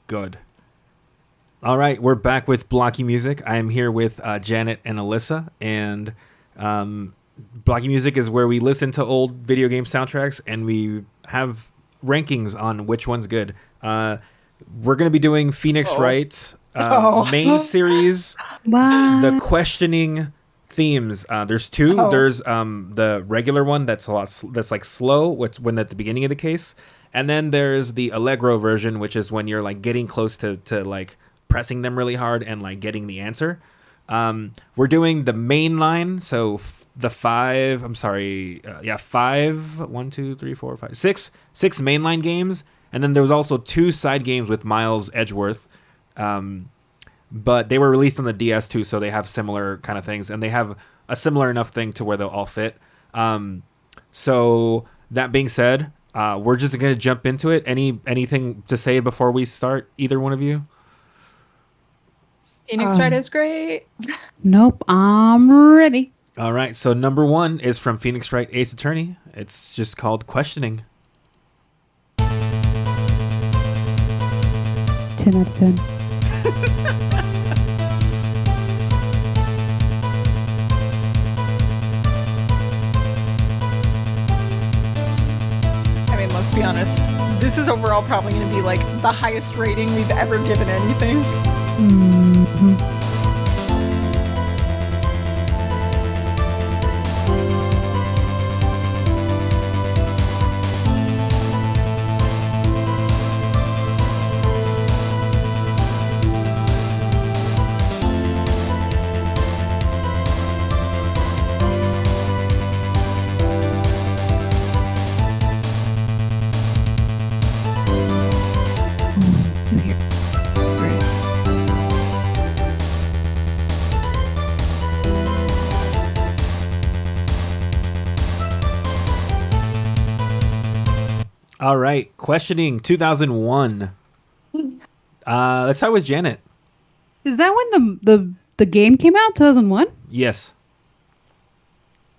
Good. All right, we're back with Blocky Music. I am here with Janet and Alyssa, and Blocky Music is where we listen to old video game soundtracks and we have rankings on which one's good. We're going to be doing Phoenix Oh. Wright main Oh. series, the What? questioning themes. There's two. Oh. There's the regular one that's a lot that's like slow, what's when at the beginning of the case, and then there's the Allegro version, which is when you're like getting close to like pressing them really hard and like getting the answer. We're doing the main line, so the five. I'm sorry, yeah, five. One, two, three, four, five, six mainline games, and then there was also two side games with Miles Edgeworth. But they were released on the DS too, so they have similar kind of things, and they have a similar enough thing to where they'll all fit. So that being said, we're just gonna jump into it. Anything to say before we start? Either one of you? Phoenix Wright is great. Nope, I'm ready. All right. So number one is from Phoenix Wright Ace Attorney. It's just called Questioning. 10 out of 10. I mean, let's be honest. This is overall probably going to be like the highest rating we've ever given anything. You hear? Great. All right. Questioning 2001. Let's start with Janet. Is that when the game came out? 2001? Yes.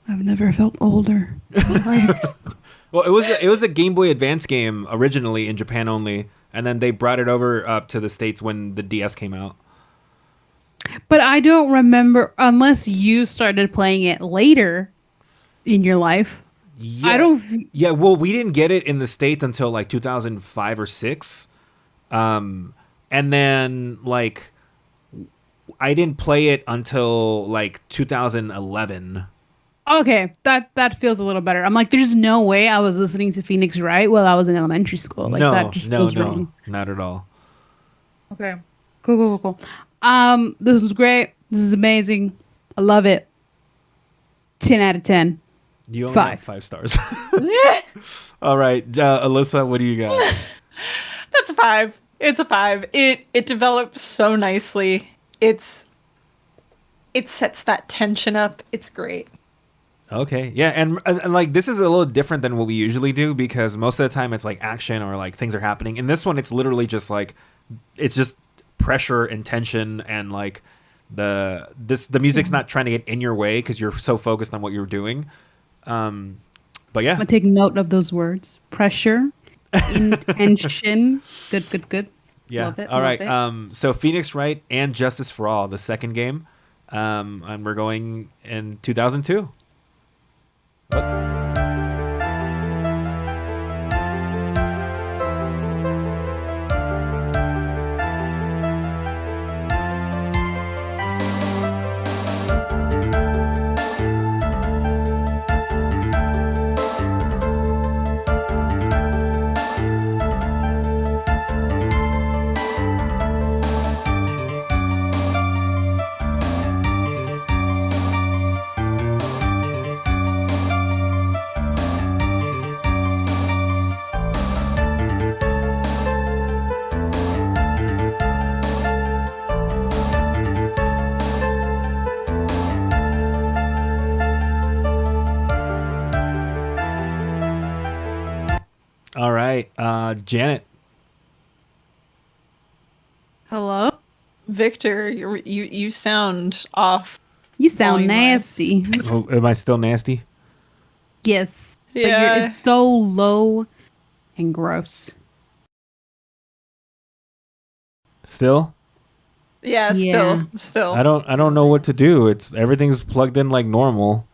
I've never felt older. Well, it was a Game Boy Advance game originally in Japan only, and then they brought it over up to the States when the DS came out. But I don't remember unless you started playing it later in your life. Yeah. I don't. Yeah, well, we didn't get it in the States until like 2005 or 6. And then like I didn't play it until like 2011. Okay, that feels a little better. I'm like, there's no way I was listening to Phoenix Wright while I was in elementary school. Like that just feels wrong. Not at all. Okay. Cool. This was great. This is amazing. I love it. 10 out of 10. You only 5. have 5 stars. All right, Alyssa, what do you got? That's a 5. It's a 5. It develops so nicely. It sets that tension up. It's great. Okay, yeah, and like this is a little different than what we usually do because most of the time it's like action or like things are happening. In this one, it's literally just like it's just pressure and tension and like the music's not trying to get in your way because you're so focused on what you're doing. But yeah, I'm gonna take note of those words. Pressure, intention. Good. yeah. Love it. All right. Love it. So Phoenix Wright and Justice for All, the second game, and we're going in 2002. All right, Janet. Hello. Victor, you sound off. You sound Volume-wise. nasty. Oh, am I still nasty? Yes. But Yeah. it's so low and gross. Still? Yeah, Yeah. still. I don't know what to do. It's everything's plugged in like normal.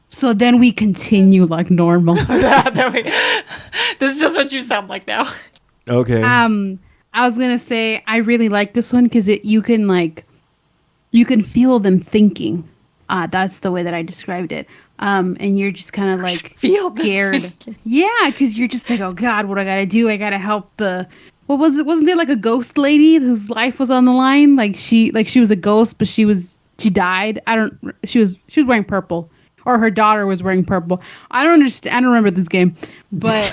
So then we continue like normal. This is just what you sound like now. Okay. I was gonna say I really like this one because you can feel them thinking. That's the way that I described it. And you're just kind of like Feel them scared. thinking. Yeah, because you're just like, oh God, what I gotta do? I gotta help the. What was it? Wasn't there like a ghost lady whose life was on the line? Like she was a ghost, but she died. She was wearing purple, or her daughter was wearing purple. I don't understand. I don't remember this game, but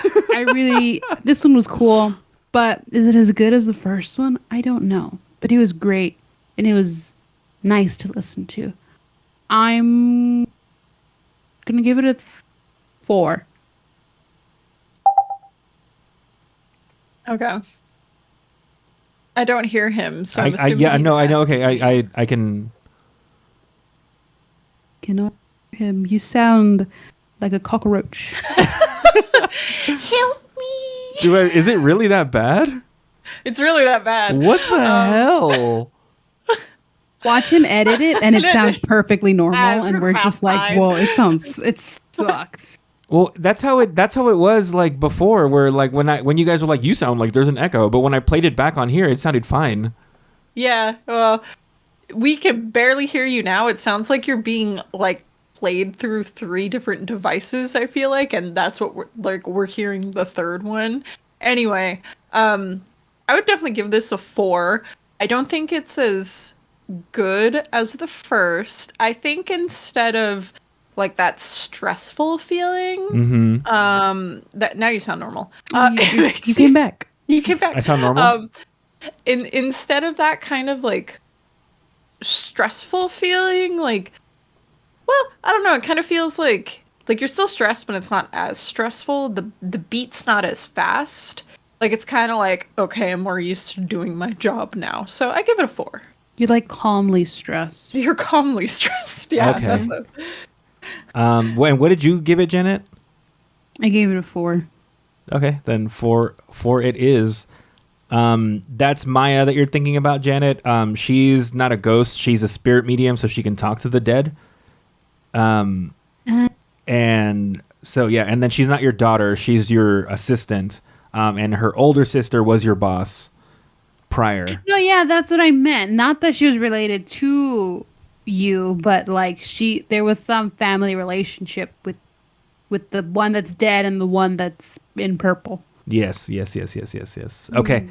this one was cool. But is it as good as the first one? I don't know. But it was great, and it was nice to listen to. I'm gonna give it a 4. Okay. I don't hear him, so I'm I assuming yeah, he's no, I know. asking Okay, me. I can. Cannot hear him. You sound like a cockroach. Help me! Is it really that bad? It's really that bad. What the hell? Watch him edit it, and it sounds perfectly normal, As and we're just like, fine. "Whoa, it sucks." Well, that's how it was like before, where like when you guys were like, you sound like there's an echo, but when I played it back on here, it sounded fine. Yeah, well, we can barely hear you now. It sounds like you're being like played through 3 different devices, I feel like, and that's what we're hearing the third one. Anyway, I would definitely give this a 4. I don't think it's as good as the first. I think instead of like that stressful feeling, that now you sound normal. You came back. You came back. I sound normal? Instead of that kind of like stressful feeling, like, well, I don't know, it kind of feels like you're still stressed, but it's not as stressful. The beat's not as fast. Like it's kind of like, okay, I'm more used to doing my job now. So I give it a 4. You're like calmly stressed. You're calmly stressed. Yeah. Okay. That's it. And what did you give it, Janet? I gave it a 4. Okay, then 4 it is. That's Maya that you're thinking about, Janet. She's not a ghost. She's a spirit medium, so she can talk to the dead. And so, yeah, and then she's not your daughter. She's your assistant. And her older sister was your boss prior. No, yeah, that's what I meant. Not that she was related to you, but like there was some family relationship with the one that's dead and the one that's in purple. Yes. Okay.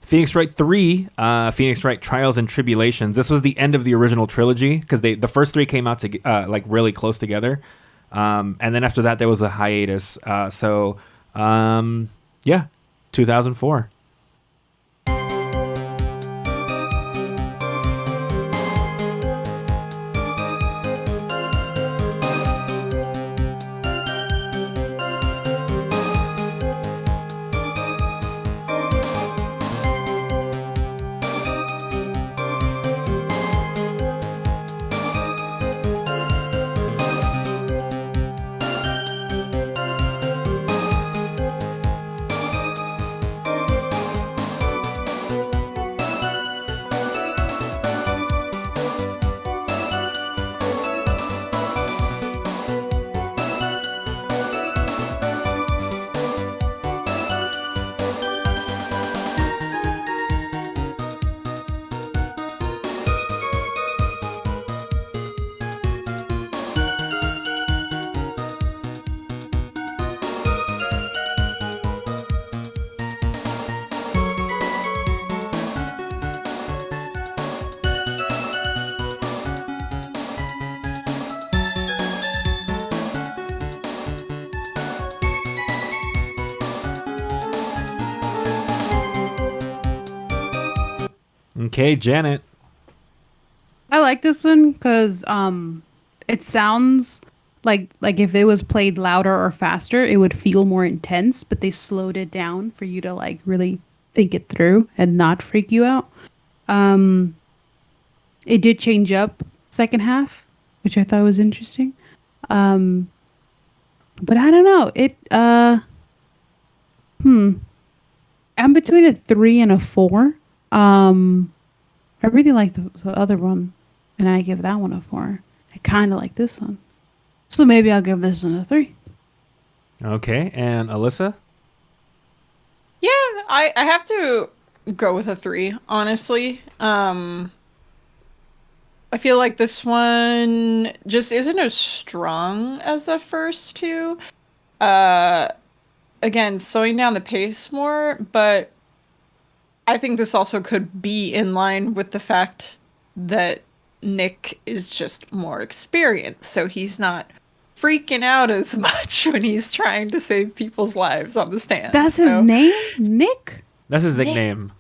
Phoenix Wright 3, Phoenix Wright Trials and Tribulations. This was the end of the original trilogy because the first 3 came out to like really close together, and then after that there was a hiatus. Yeah, 2004. Okay, Janet. I like this one because it sounds like if it was played louder or faster, it would feel more intense. But they slowed it down for you to like really think it through and not freak you out. It did change up second half, which I thought was interesting. But I don't know. I'm between a 3 and a 4. I really like the other one, and I give that one a 4. I kind of like this one, so maybe I'll give this one a 3. Okay, and Alyssa? Yeah, I have to go with a 3, honestly. I feel like this one just isn't as strong as the first two. Uh, Again, slowing down the pace more, but I think this also could be in line with the fact that Nick is just more experienced, so he's not freaking out as much when he's trying to save people's lives on the stand. That's his name, Nick. That's his Nick. nickname.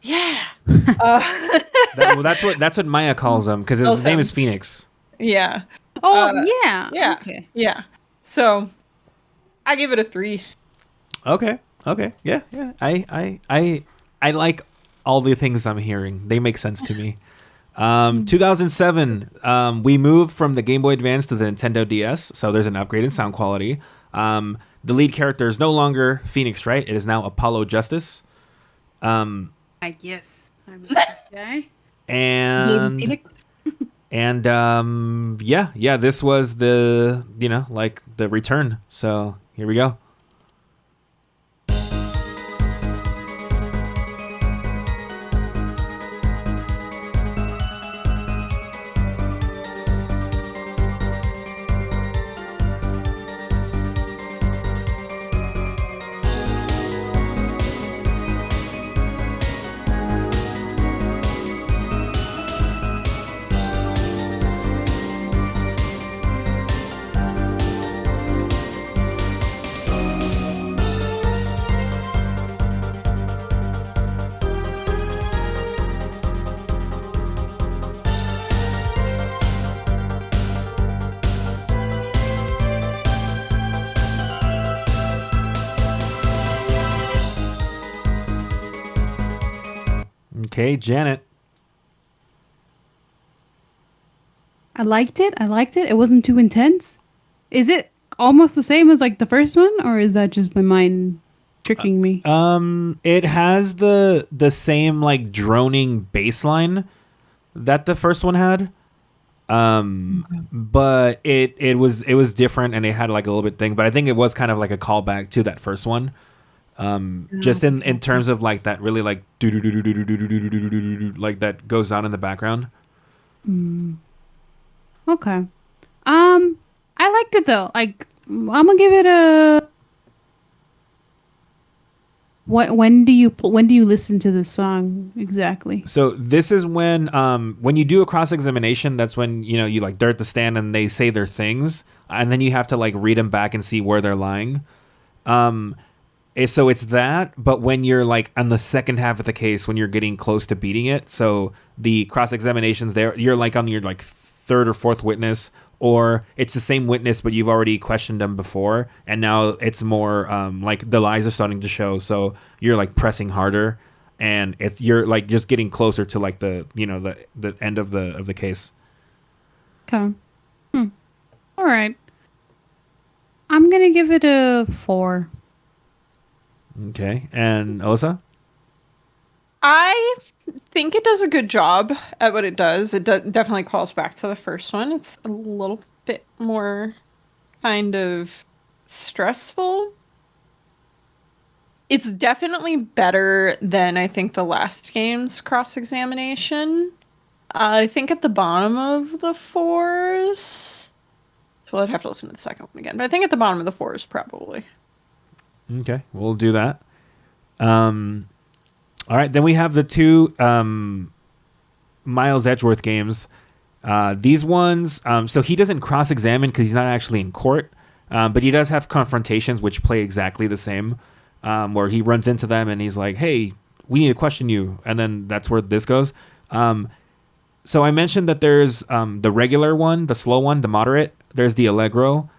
Yeah. That's what Maya calls him, because his name is Phoenix. Yeah. Oh yeah. Yeah. Okay. Yeah. So I give it a 3. Okay. Yeah. I like all the things I'm hearing. They make sense to me. 2007, we moved from the Game Boy Advance to the Nintendo DS, so there's an upgrade in sound quality. The lead character is no longer Phoenix, right? It is now Apollo Justice. I guess I'm this guy. And Baby yeah, this was the the return. So here we go. Okay, Janet. I liked it. It wasn't too intense. Is it almost the same as like the first one, or is that just my mind tricking me? It has the same like droning bass line that the first one had. But it was different, and it had like a little bit thing, but I think it was kind of like a callback to that first one. Just in terms of like that really like do do do do do do do do do do like that goes on in the background. Okay. I liked it though. Like, I'm gonna give it a. When do you listen to this song exactly? So this is when you do a cross examination, that's when you like dirt the stand and they say their things, and then you have to like read them back and see where they're lying. So it's that, but when you're like on the second half of the case, when you're getting close to beating it, so the cross examinations there, you're like on your like third or fourth witness, or it's the same witness but you've already questioned them before, and now it's more like the lies are starting to show, so you're like pressing harder, and you're like just getting closer to like the the end of the case. Okay. All right. I'm gonna give it a 4. Okay, and Alyssa? I think it does a good job at what it does. It definitely calls back to the first one. It's a little bit more kind of stressful. It's definitely better than I think the last game's cross-examination. I think at the bottom of the 4s. Well, I'd have to listen to the second one again, but I think at the bottom of the 4s probably. Okay, we'll do that. All right, then we have the two Miles Edgeworth games. These ones, so he doesn't cross-examine because he's not actually in court, but he does have confrontations which play exactly the same, where he runs into them and he's like, hey, we need to question you, and then that's where this goes. So I mentioned that there's the regular one, the slow one, the moderate. There's the Allegro.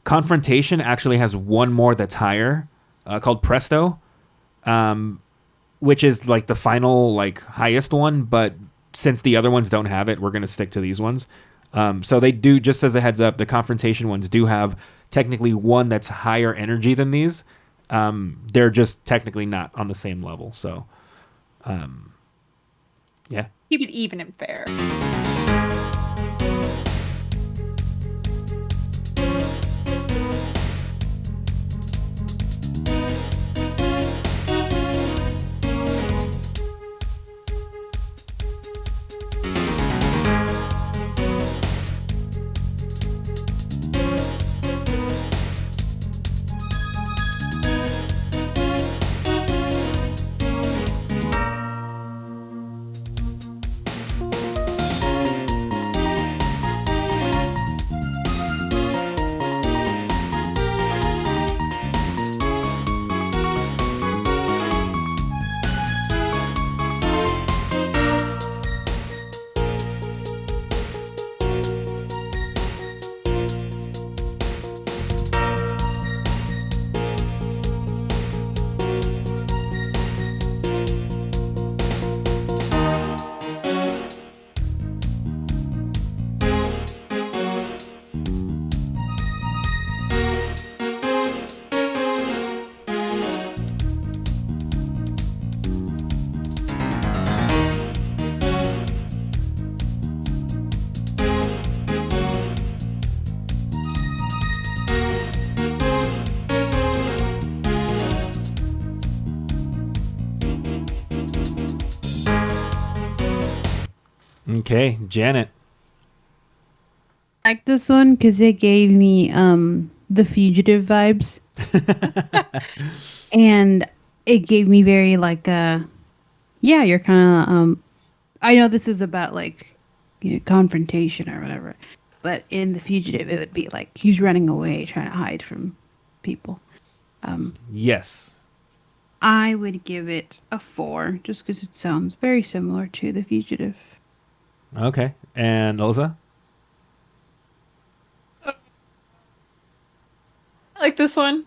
Confrontation actually has one more that's higher, called Presto, which is like the final like highest one. But since the other ones don't have it, we're gonna stick to these ones. So they do, just as a heads up, the confrontation ones do have technically one that's higher energy than these. They're just technically not on the same level. So, yeah. Keep it even and fair. Okay, Janet. I like this one because it gave me the fugitive vibes, and it gave me very like yeah, you're kind of I know this is about like confrontation or whatever, but in the fugitive it would be like he's running away trying to hide from people. Yes. I would give it a 4 just because it sounds very similar to the fugitive. Okay. And Alyssa? I like this one.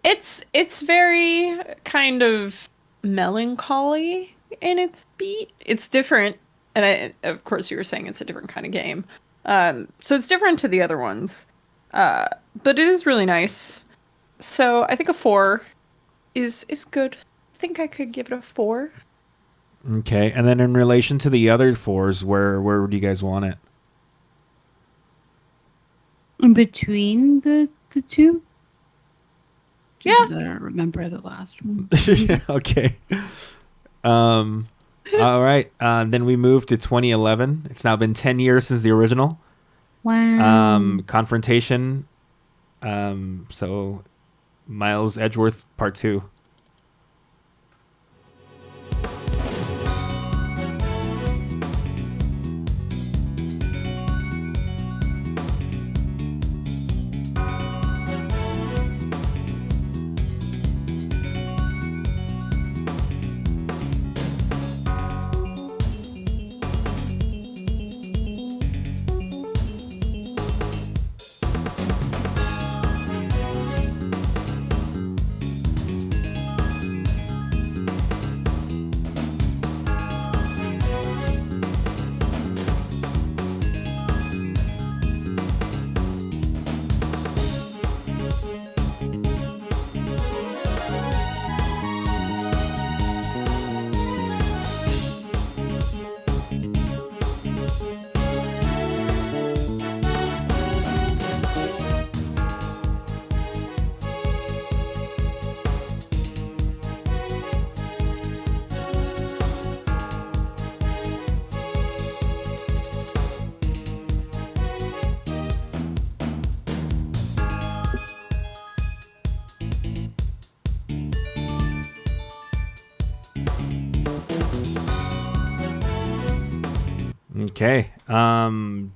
It's very kind of melancholy in its beat. It's different, and of course you were saying it's a different kind of game. So it's different to the other ones. But it is really nice. So I think a 4 is good. I think I could give it a 4. Okay. And then in relation to the other fours, where would you guys want it? In between the two? Yeah. I don't remember the last one. Okay. All right. Then we move to 2011. It's now been 10 years since the original. Wow. Confrontation. So Miles Edgeworth Part 2. Okay.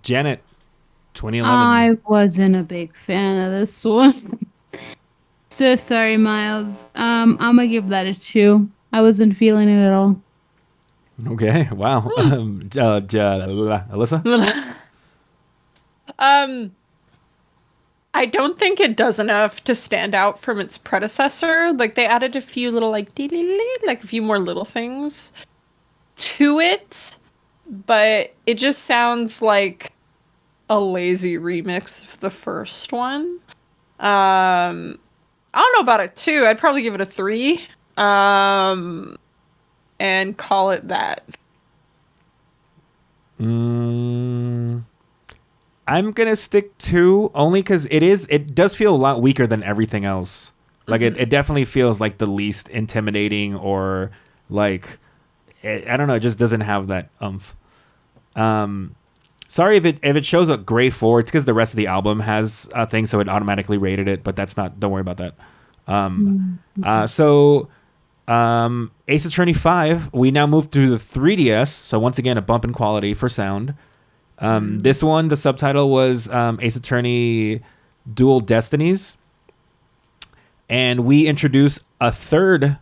Janet, 2011. I wasn't a big fan of this one. So sorry, Miles. I'm gonna give that a 2. I wasn't feeling it at all. Okay. Wow. Alyssa? Um, I don't think it does enough to stand out from its predecessor. Like they added a few little like like a few more little things to it, but it just sounds like a lazy remix of the first one. I don't know about a 2. I'd probably give it a 3. And call it that. I'm gonna stick 2 only because it does feel a lot weaker than everything else. Like it definitely feels like the least intimidating, or like I don't know, it just doesn't have that oomph. Sorry if it shows a gray 4. It's because the rest of the album has a thing, so it automatically rated it. But that's not. Don't worry about that. Ace Attorney 5. We now move to the 3DS. So once again, a bump in quality for sound. This one, the subtitle was Ace Attorney Dual Destinies. And we introduce a third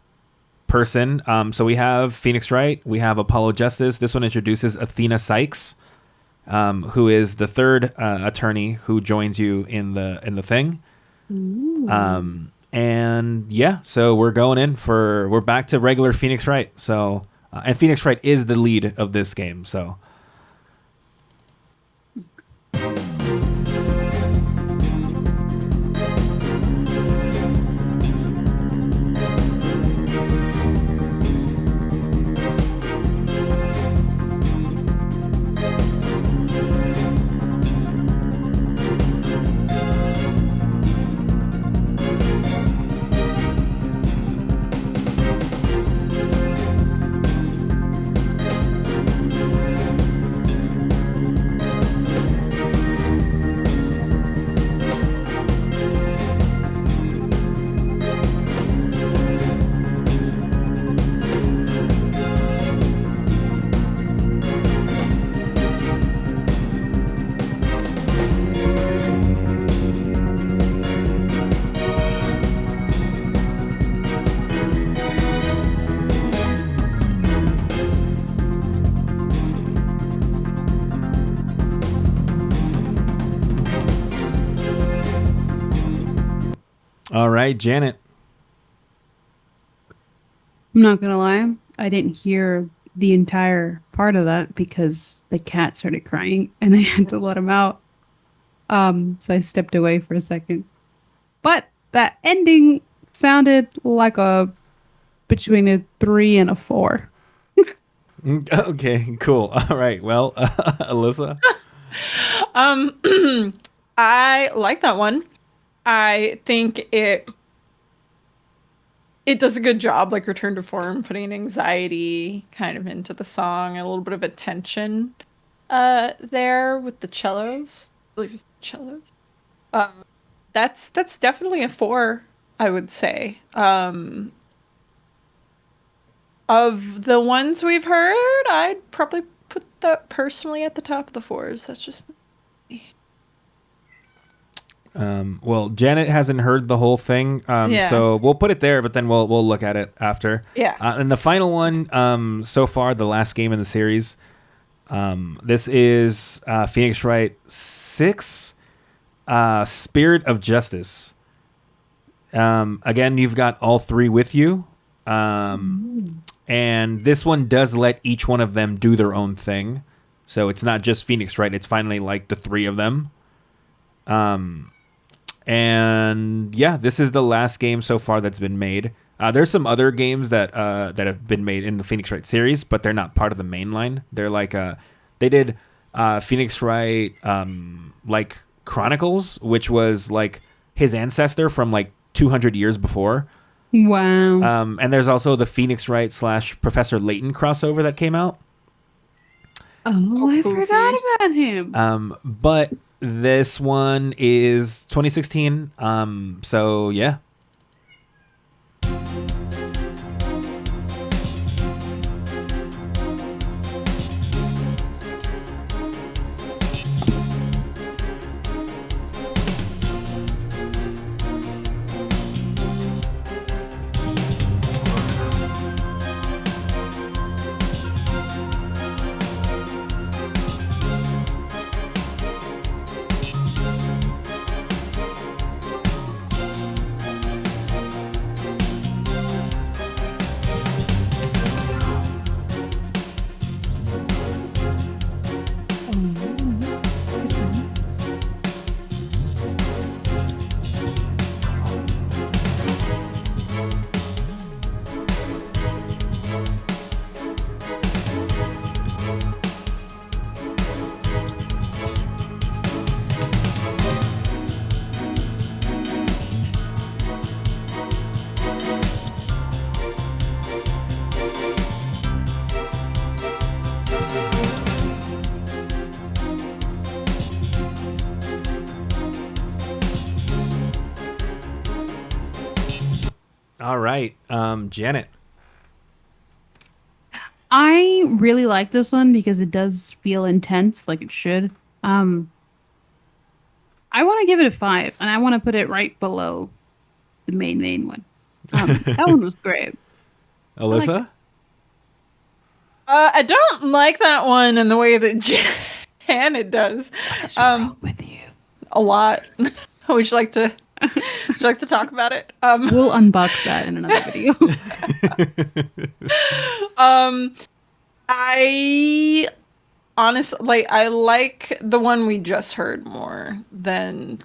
person. So we have Phoenix Wright. We have Apollo Justice. This one introduces Athena Sykes, who is the third attorney who joins you in the thing. And yeah, so we're back to regular Phoenix Wright. So and Phoenix Wright is the lead of this game. So. All right, Janet. I'm not gonna lie, I didn't hear the entire part of that because the cat started crying and I had to let him out. So I stepped away for a second. But that ending sounded like a between a 3 and a 4. Okay, cool. All right. Well, Alyssa. I like that one. I think it does a good job, like Return to Form, putting anxiety kind of into the song, a little bit of attention there with the cellos. I believe it's cellos. That's definitely a 4, I would say. Of the ones we've heard, I'd probably put that personally at the top of the 4s. That's just me. Well, Janet hasn't heard the whole thing, so we'll put it there, but then we'll look at it after. Yeah. And the final one, so far, the last game in the series, this is Phoenix Wright 6, Spirit of Justice. Again, you've got all 3 with you, and this one does let each one of them do their own thing. So it's not just Phoenix Wright; it's finally like the 3 of them. And yeah, this is the last game so far that's been made. There's some other games that have been made in the Phoenix Wright series, but they're not part of the main line. They're like they did Phoenix Wright like Chronicles, which was like his ancestor from like 200 years before. Wow. And there's also the Phoenix Wright / Professor Layton crossover that came out. Oh, I forgot about him. But this one is 2016. So yeah. All right, Janet. I really like this one because it does feel intense, like it should. Um, I want to give it a 5, and I want to put it right below the main one. That one was great. I liked it. Alyssa. I don't like that one in the way that Janet does. What's wrong with you? A lot. Would you like to talk about it? We'll unbox that in another video. I honestly I like the one we just heard more than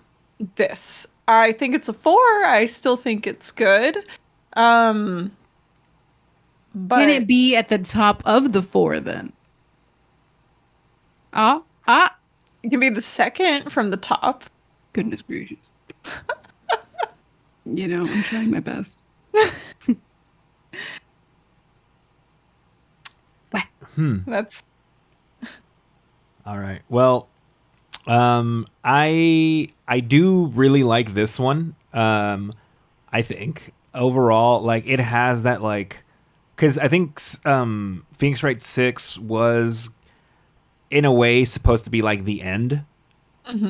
this. I think it's a 4. I still think it's good. But Can it be at the top of the 4 then? it can be the second from the top. Goodness gracious. I'm trying my best. That's All right. Well, I do really like this one. I think overall, like it has that like, because I think Phoenix Wright 6 was in a way supposed to be like the end,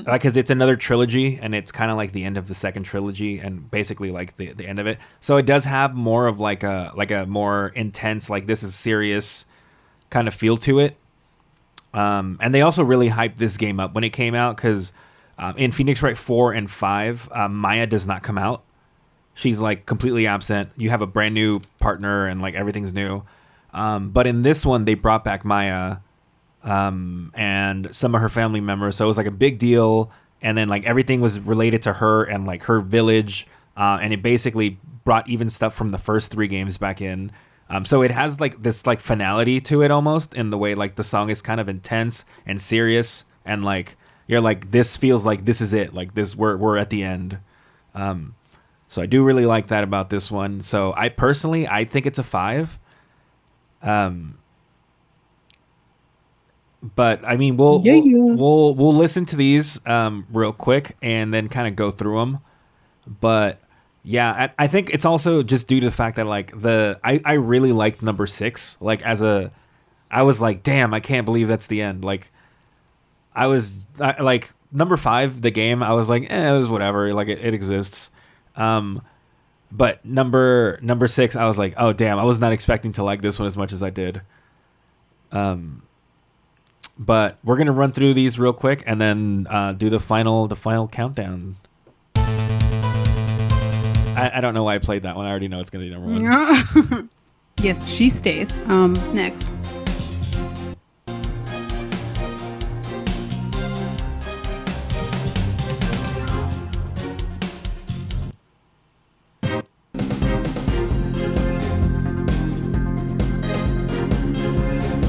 because it's another trilogy and it's kind of like the end of the second trilogy and basically like the end of it. So it does have more of like a more intense, like this is serious kind of feel to it. And they also really hyped this game up when it came out because in Phoenix Wright 4 and 5, Maya does not come out. She's like completely absent. You have a brand new partner and like everything's new. But in this one, they brought back Maya and some of her family members. So it was like a big deal. And then like everything was related to her and like her village. And it basically brought even stuff from the first 3 games back in. So it has like this like finality to it almost in the way like the song is kind of intense and serious and like you're like this feels like this is it, like this we're at the end. So I do really like that about this one. So I personally think it's a 5. But I mean we'll listen to these real quick and then kind of go through them. But yeah, I think it's also just due to the fact that like I really liked number 6. Like I was like, damn, I can't believe that's the end. Like like number 5, the game, I was like, it was whatever. Like it exists. But number 6, I was like, oh damn, I was not expecting to like this one as much as I did. But we're gonna run through these real quick and then do the final countdown. I don't know why I played that one. I already know it's going to be number 1. Yes, she stays. Next.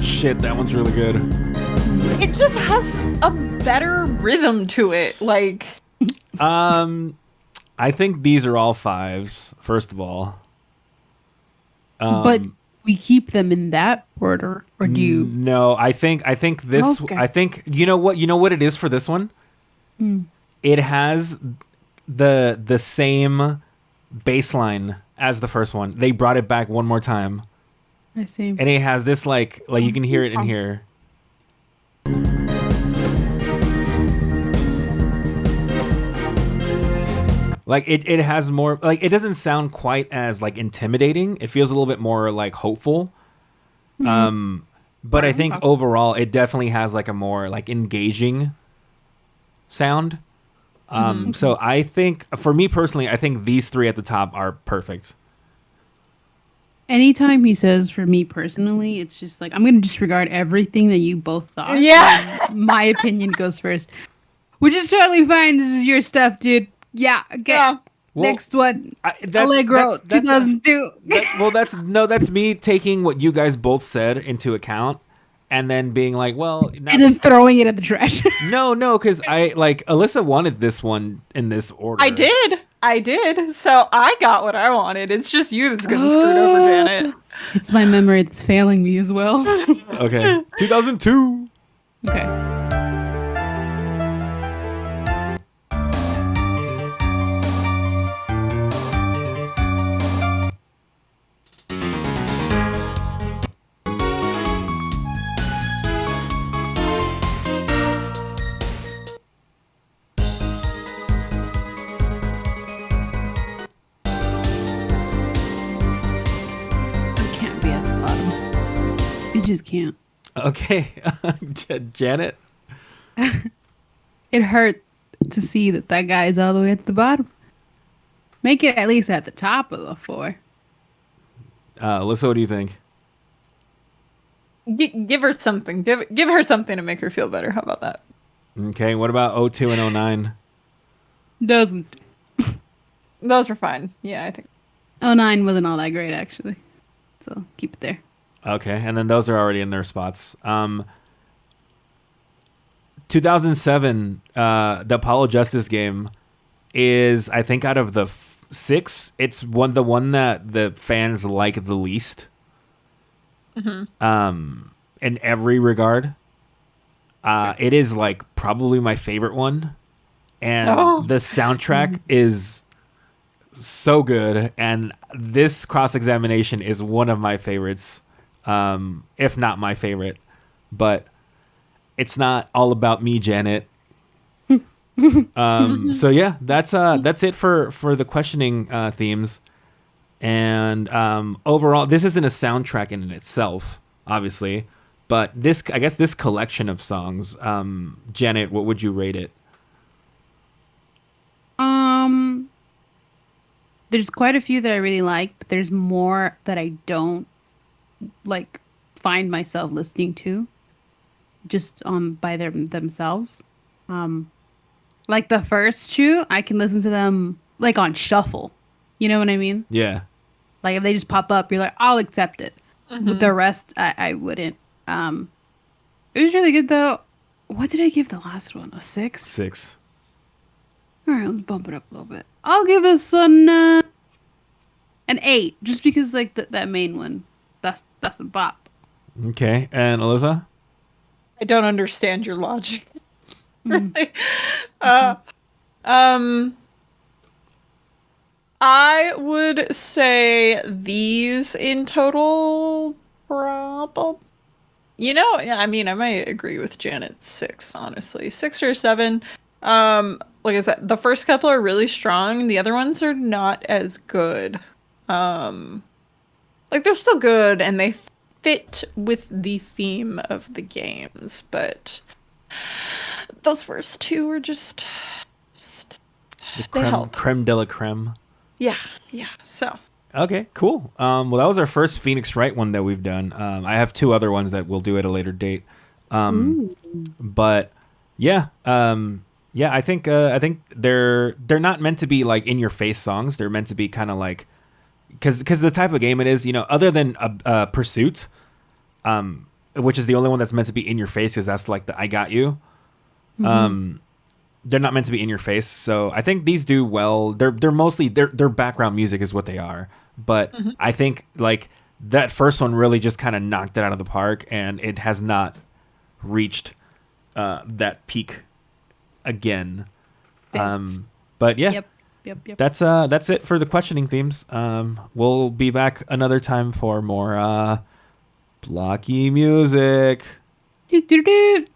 Shit, that one's really good. it just has a better rhythm to it. Like I think these are all 5s, first of all. But we keep them in that order, or do you? No, I think this. Okay. I think you know what it is for this one. It has the same baseline as the first one. They brought it back one more time, I see. and it has this like you can hear it in here. Like it has more like it doesn't sound quite as like intimidating. It feels a little bit more like hopeful. But I think overall it definitely has like a more like engaging sound. So I think for me personally, I think these 3 at the top are perfect. Anytime he says for me personally, it's just like I'm gonna disregard everything that you both thought. Yeah. And my opinion goes first. Which is totally fine. This is your stuff, dude. Yeah, okay. Yeah. Well, Next one. Allegro, 2002. That's me taking what you guys both said into account and then being like, well, And then throwing it at the trash. no, because I like Alyssa wanted this one in this order. I did. So I got what I wanted. It's just you that's getting screwed over, Janet. It's my memory that's failing me as well. Okay. 2002. Okay. just can't. Okay. Janet? It hurt to see that guy is all the way at the bottom. Make it at least at the top of the 4. Alyssa, what do you think? Give her something. Give her something to make her feel better. How about that? Okay, what about 02 and 09? Doesn't. Those were fine. Yeah, I think. 09 wasn't all that great, actually. So keep it there. Okay, and then those are already in their spots. 2007, the Apollo Justice game is, I think, out of the 6, it's the one that the fans like the least. In every regard. It is like probably my favorite one, and the soundtrack is so good, and this cross-examination is one of my favorites, if not my favorite, but it's not all about me, Janet. So yeah, that's it for the questioning themes. And overall, this isn't a soundtrack in itself, obviously, but I guess this collection of songs, Janet, what would you rate it? There's quite a few that I really like, but there's more that I don't like find myself listening to just by themselves. Like the first 2, I can listen to them like on shuffle. You know what I mean? Yeah. Like if they just pop up, you're like, I'll accept it. But the rest, I wouldn't. It was really good though. What did I give the last one? A 6? 6. All right, let's bump it up a little bit. I'll give this one an 8, just because like that main one, that's a bop. Okay, and Alyssa? I don't understand your logic. I would say these in total, probably. I mean, I might agree with Janet. 6, honestly, 6 or 7. Like I said, the first couple are really strong. The other ones are not as good. Like they're still good and they fit with the theme of the games, but those first 2 are just The creme de la creme. yeah. So Okay, cool. Well, that was our first Phoenix Wright one that we've done. I have 2 other ones that we'll do at a later date. But yeah, I think they're not meant to be like in your face songs. They're meant to be kind of like, because the type of game it is, other than Pursuit, which is the only one that's meant to be in your face, because that's like the I got you. They're not meant to be in your face, so I think these do well. They're mostly their background music is what they are, but I think like that first one really just kind of knocked it out of the park, and it has not reached that peak again. But yeah, Yep. that's it for the questioning themes. We'll be back another time for more Blocky music. Do.